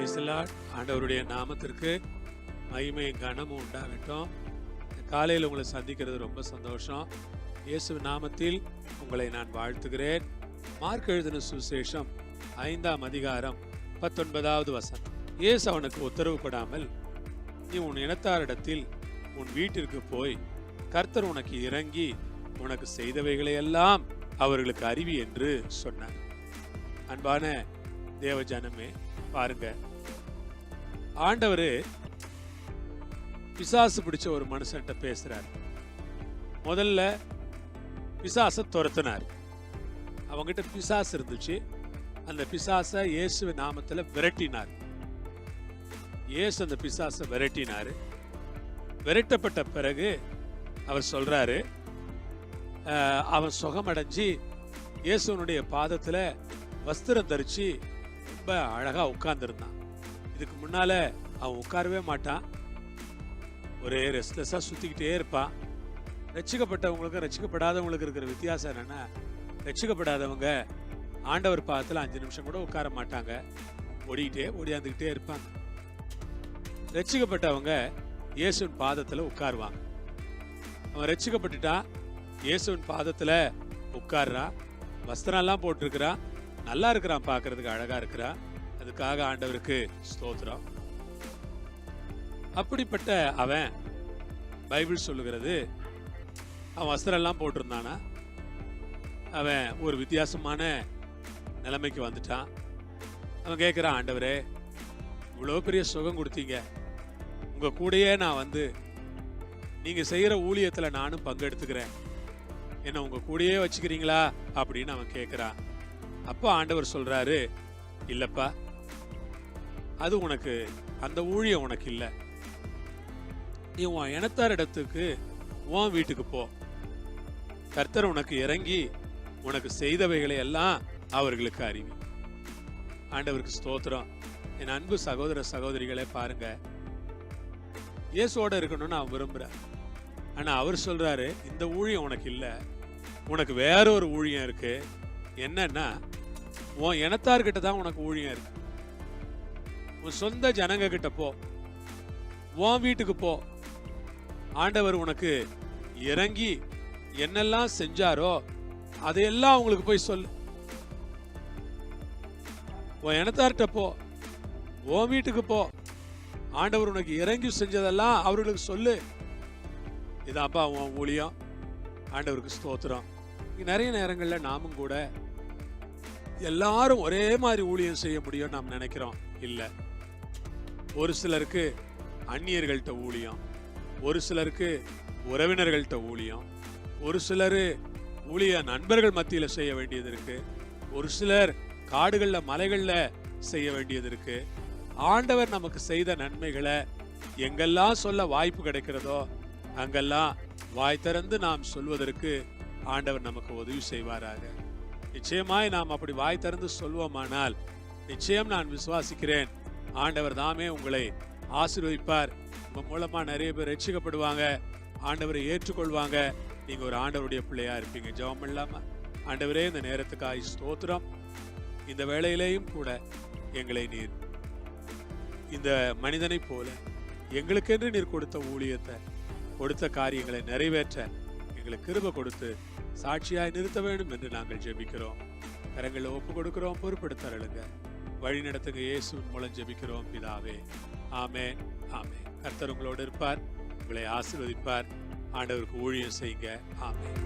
Praise the Lord. ஆண்டவருடைய நாமத்திற்கு மகிமை கனமும் உண்டாகட்டும். காலையில் உங்களை சந்திக்கிறது ரொம்ப சந்தோஷம். இயேசு நாமத்தில் உங்களை நான் வாழ்த்துகிறேன். மார்க் எழுதின சுவிசேஷம் 5ஆம் அதிகாரம் 19வது வசனம். இயேசு அவனுக்கு உத்தரவு கொடாமல், நீ உன் இனத்தாரிடத்தில் உன் வீட்டிற்கு போய் கர்த்தர் உனக்கு இறங்கி உனக்கு செய்தவைகளை எல்லாம் அவர்களுக்கு அறிவி என்று சொன்னார். அன்பான தேவ ஜனமே, பாருங்க, ஆண்டவர் பிசாசு பிடிச்ச ஒரு மனுஷன்ட்ட பேசுறார். முதல்ல பிசாசை துரத்தினார். அவங்கிட்ட பிசாசு இருந்துச்சு. அந்த பிசாசை இயேசு நாமத்துல விரட்டினார். இயேசு அந்த பிசாசை விரட்டினாரு. விரட்டப்பட்ட பிறகு அவர் சொல்றாரு, அவன் சுகமடைஞ்சி இயேசுனுடைய பாதத்துல வஸ்திரம் தரிச்சு ரொம்ப அழகா உட்கார்ந்துருந்தான். இதுக்கு முன்னால அவன் உட்காரவே மாட்டான். ஒரே ரெஸ்ட்லெஸ்ஸா சுத்திக்கிட்டே இருப்பான். ரட்சிக்கப்பட்டவங்களுக்கும் ரட்சிக்கப்படாதவங்களுக்கு இருக்கிற வித்தியாசம் என்னன்னா, ரட்சிக்கப்படாதவங்க ஆண்டவர் பாதத்துல 5 நிமிஷம் கூட உட்கார மாட்டாங்க. ஓடியாந்துக்கிட்டே இருப்பாங்க. ரட்சிக்கப்பட்டவங்க இயேசுவின் பாதத்துல உட்காருவாங்க. அவன் ரட்சிக்கப்பட்டுட்டான், இயேசுவின் பாதத்துல உட்கார்றான், வஸ்திரம் எல்லாம் போட்டிருக்கிறான், நல்லா இருக்கிறான், பார்க்கறதுக்கு அழகா இருக்கிறான். அதுக்காக ஆண்டவருக்கு ஸ்தோத்திரம். அப்படிப்பட்ட அவன், பைபிள் சொல்லுகிறது, அவன் வஸ்திரம் எல்லாம் போட்டிருந்தானா, அவன் ஒரு வித்தியாசமான நிலைமைக்கு வந்துட்டான். அவன் கேட்கிறான், ஆண்டவரே, இவ்வளோ பெரிய சுகம் கொடுத்தீங்க, உங்க கூடயே நான் வந்து நீங்க செய்யற ஊழியத்துல நானும் பங்கெடுத்துக்கிறேன், என்ன உங்க கூடயே வச்சுக்கிறீங்களா அப்படின்னு அவன் கேட்கிறான். அப்போ ஆண்டவர் சொல்றாரு, இல்லப்பா, அது உனக்கு, அந்த ஊழியம் உனக்கு இல்லை. நீ உன் இனத்தார் இடத்துக்கு, உன் வீட்டுக்கு போ. கர்த்தர் உனக்கு இறங்கி உனக்கு செய்தவைகளை எல்லாம் அவர்களுக்கு அறிவி. ஆண்டவருக்கு ஸ்தோத்திரம். என் அன்பு சகோதர சகோதரிகளே, பாருங்க, இயேசுவோட இருக்கணும்னு அவன் விரும்புறார். ஆனா அவர் சொல்றாரு, இந்த ஊழியம் உனக்கு இல்லை, உனக்கு வேற ஒரு ஊழியம் இருக்கு. என்னன்னா, உன் இனத்தார்கிட்ட தான் உனக்கு ஊழியம் இருக்கு. உன் சொந்த ஜனங்க கிட்ட போ, உன் வீட்டுக்கு போ. ஆண்டவர் உனக்கு இறங்கி என்னெல்லாம் செஞ்சாரோ அதையெல்லாம் உங்களுக்கு போய் சொல்லு. உன் இனத்தார்கிட்ட போ, உன் வீட்டுக்கு போ. ஆண்டவர் உனக்கு இறங்கி செஞ்சதெல்லாம் அவர்களுக்கு சொல்லு. இதாப்பா உன் ஊழியம். ஆண்டவருக்கு ஸ்தோத்திரம். நிறைய நேரங்கள்ல நாமும் கூட எல்லாரும் ஒரே மாதிரி ஊழியம் செய்ய முடியும் நாம் நினைக்கிறோம். இல்ல, ஒரு சிலருக்கு அந்நியர்கள்ட்ட ஊழியம், ஒரு சிலருக்கு உறவினர்கள்ட்ட ஊழியம், ஒரு சிலர் ஊழிய நண்பர்கள் மத்தியில செய்ய வேண்டியது இருக்கு, ஒரு சிலர் காடுகள்ல மலைகள்ல செய்ய வேண்டியது இருக்கு. ஆண்டவர் நமக்கு செய்த நன்மைகளை எங்கெல்லாம் சொல்ல வாய்ப்பு கிடைக்கிறதோ அங்கெல்லாம் வாய் திறந்து நாம் சொல்வதற்கு ஆண்டவர் நமக்கு உதவி செய்வாராக. நிச்சயமாய் நாம் அப்படி வாய் திறந்து சொல்வோமானால், நிச்சயம் நான் விசுவாசிக்கிறேன், ஆண்டவர் தாமே உங்களை ஆசீர்வதிப்பார். உங்க மூலமா நிறைய பேர் ரட்சிக்கப்படுவாங்க, ஆண்டவரை ஏற்றுக்கொள்வாங்க. நீங்க ஒரு ஆண்டவருடைய பிள்ளையா இருப்பீங்க. ஜெபம் பண்ணலாமா? ஆண்டவரே, இந்த நேரத்துக்காய் ஸ்தோத்திரம். இந்த வேளையிலேயும் கூட எங்களை நீர் இந்த மனிதனை போல எங்களுக்கென்று நீர் கொடுத்த ஊழியத்தை, கொடுத்த காரியங்களை நிறைவேற்ற எங்களுக்கு கிருபை கொடுத்து சாட்சியாய் நிறுத்த வேண்டும் என்று நாங்கள் ஜெபிக்கிறோம். கரங்களை ஒப்பு கொடுக்கிறோம், பொறுப்படுத்தருளுங்க, வழி நடத்துங்க. இயேசுவின் மூலம் ஜெபிக்கிறோம் பிதாவே. ஆமென், ஆமென். கர்த்தர் உங்களோடு இருப்பார், உங்களை ஆசீர்வதிப்பார். ஆண்டவருக்கு ஊழியம் செய்யுங்க. ஆமென்.